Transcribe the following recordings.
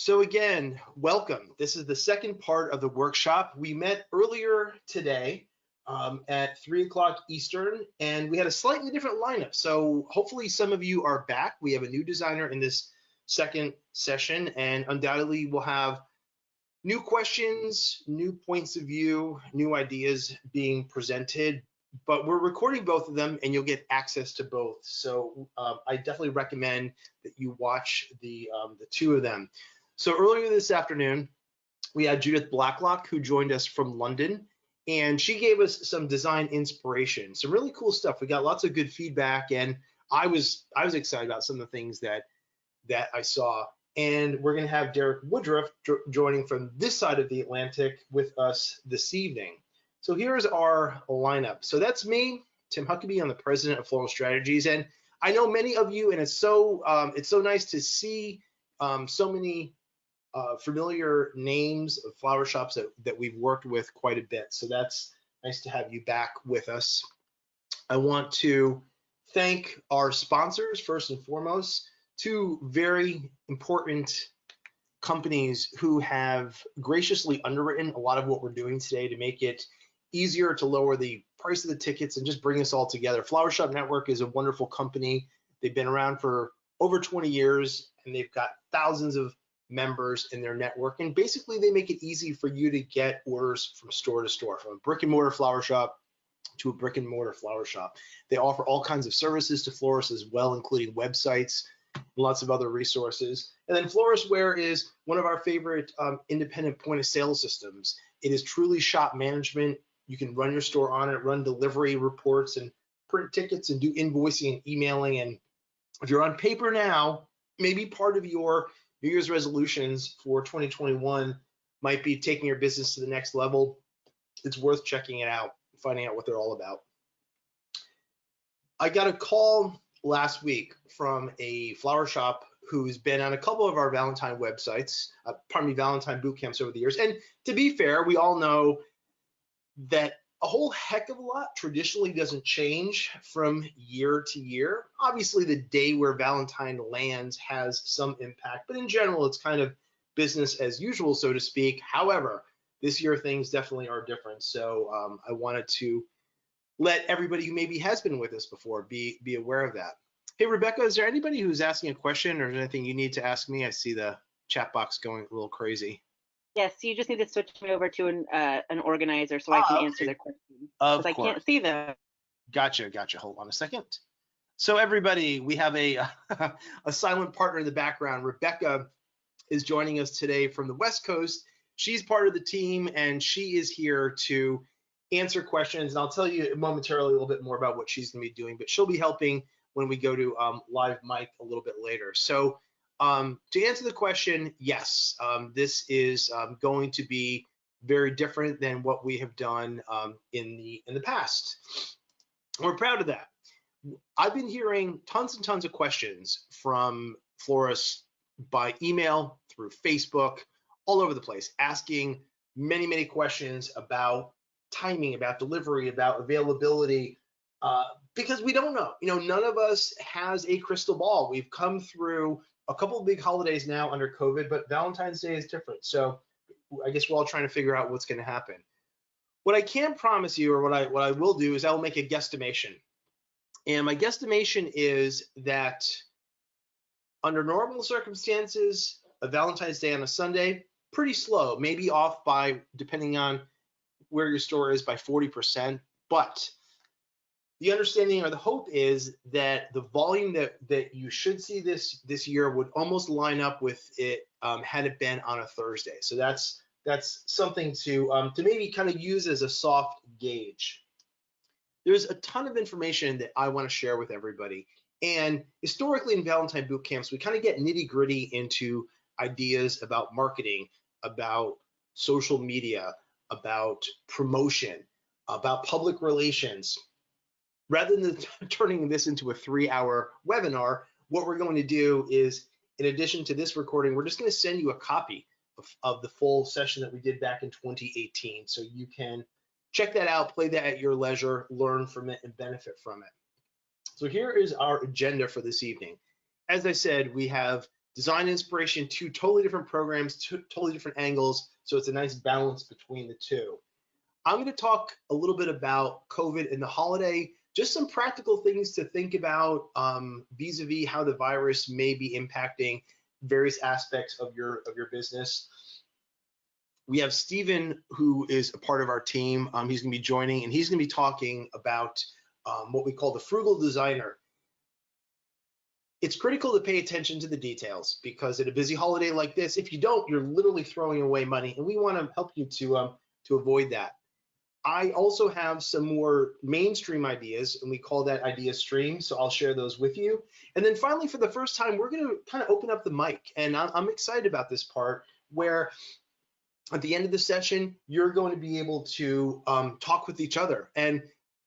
So again, welcome. This is the second part of the workshop. We met earlier today at 3 o'clock Eastern, and we had a slightly different lineup. So hopefully some of you are back. We have a new designer in this second session, and undoubtedly we'll have new questions, new points of view, new ideas being presented. But we're recording both of them, and you'll get access to both. So I definitely recommend that you watch the two of them. So earlier this afternoon, we had Judith Blacklock, who joined us from London, and she gave us some design inspiration, some really cool stuff. We got lots of good feedback, and I was excited about some of the things that I saw. And we're going to have Derek Woodruff joining from this side of the Atlantic with us this evening. So here's our lineup. So that's me, Tim Huckabee. I'm the president of Floral Strategies, and I know many of you, and it's so nice to see so many familiar names of flower shops that we've worked with quite a bit. So that's nice to have you back with us. I want to thank our sponsors first and foremost, two very important companies who have graciously underwritten a lot of what we're doing today to make it easier to lower the price of the tickets and just bring us all together. Flower Shop Network is a wonderful company. They've been around for over 20 years, and they've got thousands of members in their network, and basically they make it easy for you to get orders from store to store, from a brick and mortar flower shop to a brick and mortar flower shop. They offer all kinds of services to florists as well, including websites and lots of other resources. And then Floristware is one of our favorite independent point of sale systems. It is truly shop management. You can run your store on it, run delivery reports and print tickets and do invoicing and emailing. And if you're on paper now, maybe part of your New Year's resolutions for 2021 might be taking your business to the next level. It's worth checking it out, finding out what they're all about. I got a call last week from a flower shop who's been on a couple of our Valentine websites, Valentine boot camps over the years. And to be fair, we all know that a whole heck of a lot traditionally doesn't change from year to year. Obviously, the day where Valentine lands has some impact, but in general, it's kind of business as usual, so to speak. However, this year things definitely are different. So I wanted to let everybody who maybe has been with us before be aware of that. Hey, Rebecca, is there anybody who's asking a question or anything you need to ask me? I see the chat box going a little crazy. Yes, you just need to switch me over to an organizer so I can answer their question. Because I can't see them. Gotcha. Hold on a second. So everybody, we have a silent partner in the background. Rebecca is joining us today from the West Coast. She's part of the team, and she is here to answer questions. And I'll tell you momentarily a little bit more about what she's going to be doing, but she'll be helping when we go to live mic a little bit later. So to answer the question, yes, this is going to be very different than what we have done in the past. We're proud of that. I've been hearing tons and tons of questions from florists by email, through Facebook, all over the place, asking many questions about timing, about delivery, about availability, because we don't know. None of us has a crystal ball. We've come through a couple of big holidays now under COVID, but Valentine's Day is different. So I guess we're all trying to figure out what's going to happen. What I can promise you, or what I will do, is I will make a guesstimation. And my guesstimation is that under normal circumstances, a Valentine's Day on a Sunday, pretty slow, maybe off by, depending on where your store is, by 40%. But the understanding or the hope is that the volume that you should see this year would almost line up with it had it been on a Thursday. So that's something to maybe kind of use as a soft gauge. There's a ton of information that I want to share with everybody. And historically in Valentine boot camps, we kind of get nitty-gritty into ideas about marketing, about social media, about promotion, about public relations. Rather than turning this into a 3-hour webinar, what we're going to do is, in addition to this recording, we're just going to send you a copy of the full session that we did back in 2018. So you can check that out, play that at your leisure, learn from it, and benefit from it. So here is our agenda for this evening. As I said, we have design inspiration, two totally different programs, two totally different angles. So it's a nice balance between the two. I'm going to talk a little bit about COVID and the holiday, just some practical things to think about vis-a-vis how the virus may be impacting various aspects of your business. We have Stephen, who is a part of our team. He's going to be joining, and he's going to be talking about what we call the frugal designer. It's critical to pay attention to the details, because at a busy holiday like this, if you don't, you're literally throwing away money, and we want to help you to avoid that. I also have some more mainstream ideas, and we call that idea stream, so I'll share those with you. And then finally, for the first time, we're going to kind of open up the mic, and I'm excited about this part, where at the end of the session, you're going to be able to talk with each other. And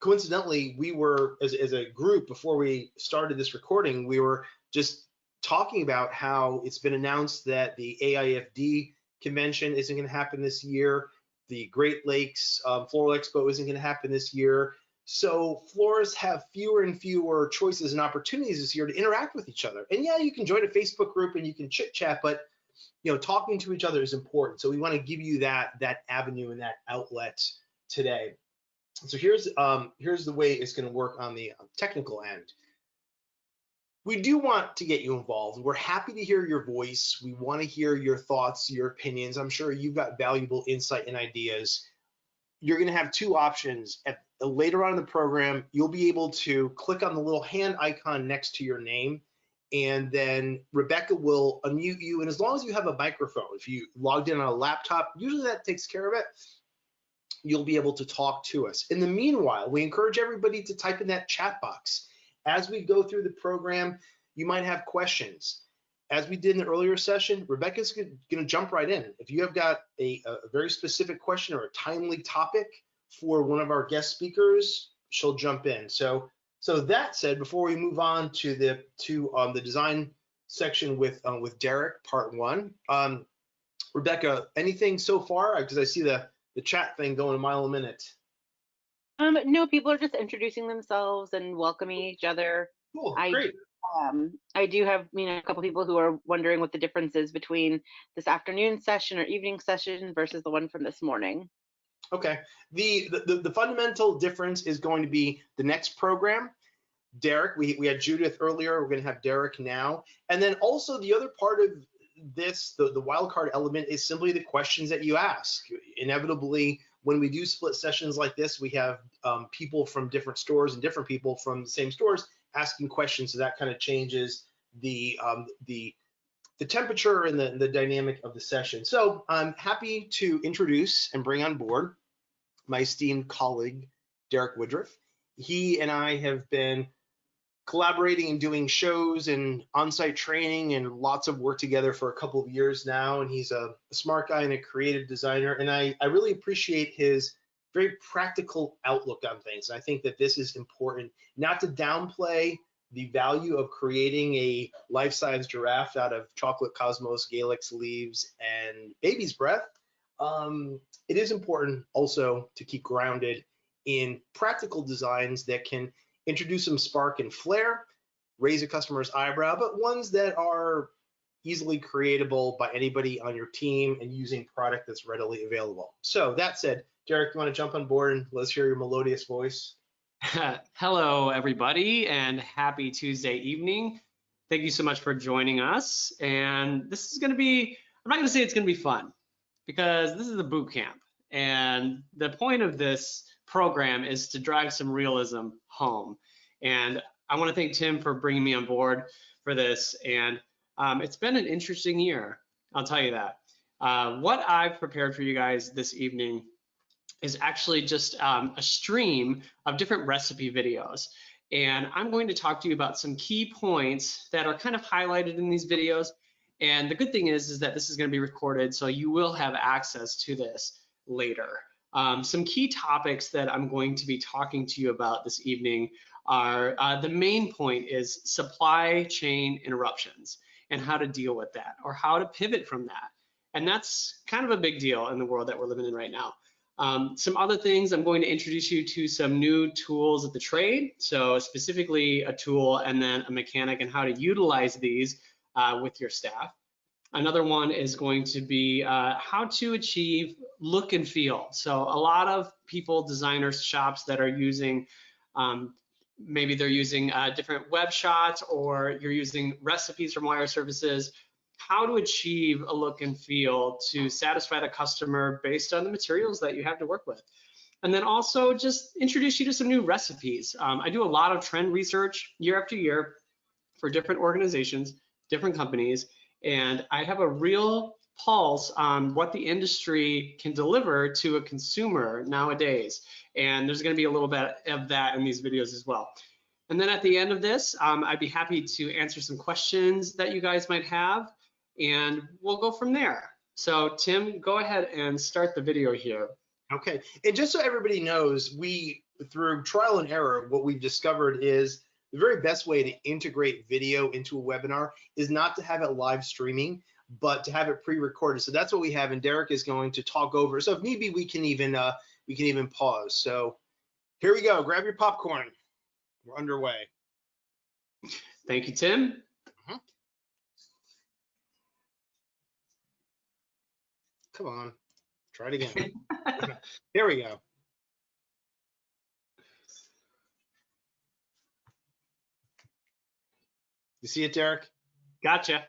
coincidentally, we were, as a group, before we started this recording, we were just talking about how it's been announced that the AIFD convention isn't going to happen this year. The Great Lakes Floral Expo isn't going to happen this year. So florists have fewer and fewer choices and opportunities this year to interact with each other. And yeah, you can join a Facebook group and you can chit chat, but talking to each other is important. So we want to give you that avenue and that outlet today. So here's the way it's going to work on the technical end. We do want to get you involved. We're happy to hear your voice. We want to hear your thoughts, your opinions. I'm sure you've got valuable insight and ideas. You're going to have two options. Later on in the program, you'll be able to click on the little hand icon next to your name, and then Rebecca will unmute you. And as long as you have a microphone, if you logged in on a laptop, usually that takes care of it, you'll be able to talk to us. In the meanwhile, we encourage everybody to type in that chat box. As we go through the program, you might have questions. As we did in the earlier session, Rebecca's going to jump right in. If you have got a very specific question or a timely topic for one of our guest speakers, she'll jump in. So that said, before we move on to the design section with Derek, part one, Rebecca, anything so far? Because I see the chat thing going a mile a minute. No, people are just introducing themselves and welcoming each other. Cool, great. I do have a couple people who are wondering what the difference is between this afternoon session or evening session versus the one from this morning. Okay, the fundamental difference is going to be the next program. Derek, we had Judith earlier, we're going to have Derek now. And then also the other part of this, the wild card element, is simply the questions that you ask. Inevitably, when we do split sessions like this, we have people from different stores and different people from the same stores asking questions, so that kind of changes the temperature and the dynamic of the session. So I'm happy to introduce and bring on board my esteemed colleague, Derek Woodruff. He and I have been collaborating and doing shows and on-site training and lots of work together for a couple of years now, and he's a smart guy and a creative designer, and I really appreciate his very practical outlook on things. I think that this is important, not to downplay the value of creating a life-size giraffe out of chocolate cosmos, Galix leaves, and baby's breath. It is important also to keep grounded in practical designs that can introduce some spark and flair, raise a customer's eyebrow, but ones that are easily creatable by anybody on your team and using product that's readily available. So that said, Derek, you want to jump on board and let's hear your melodious voice? Hello, everybody, and happy Tuesday evening. Thank you so much for joining us. And this is going to be, I'm not going to say it's going to be fun, because this is a boot camp. And the point of this program is to drive some realism home. And I want to thank Tim for bringing me on board for this. And it's been an interesting year, I'll tell you that. What I've prepared for you guys this evening is actually just a stream of different recipe videos. And I'm going to talk to you about some key points that are kind of highlighted in these videos. And the good thing is that this is going to be recorded, so you will have access to this later. Some key topics that I'm going to be talking to you about this evening are, the main point is supply chain interruptions and how to deal with that, or how to pivot from that. And that's kind of a big deal in the world that we're living in right now. Some other things, I'm going to introduce you to some new tools of the trade. So specifically a tool and then a mechanic and how to utilize these with your staff. Another one is going to be how to achieve look and feel. So a lot of people, designers, shops that are using, maybe they're using different web shots, or you're using recipes from wire services, how to achieve a look and feel to satisfy the customer based on the materials that you have to work with. And then also just introduce you to some new recipes. I do a lot of trend research year after year for different organizations, different companies, and I have a real pulse on what the industry can deliver to a consumer nowadays. And there's going to be a little bit of that in these videos as well. And then at the end of this, I'd be happy to answer some questions that you guys might have, and we'll go from there. So Tim, go ahead and start the video here. Okay, and just so everybody knows, we, through trial and error, what we've discovered is the very best way to integrate video into a webinar is not to have it live streaming, but to have it pre-recorded. So that's what we have, and Derek is going to talk over. So if need be, we can even pause. So here we go. Grab your popcorn. We're underway. Thank you, Tim. Come on, try it again. Here we go. You see it, Derek? Gotcha.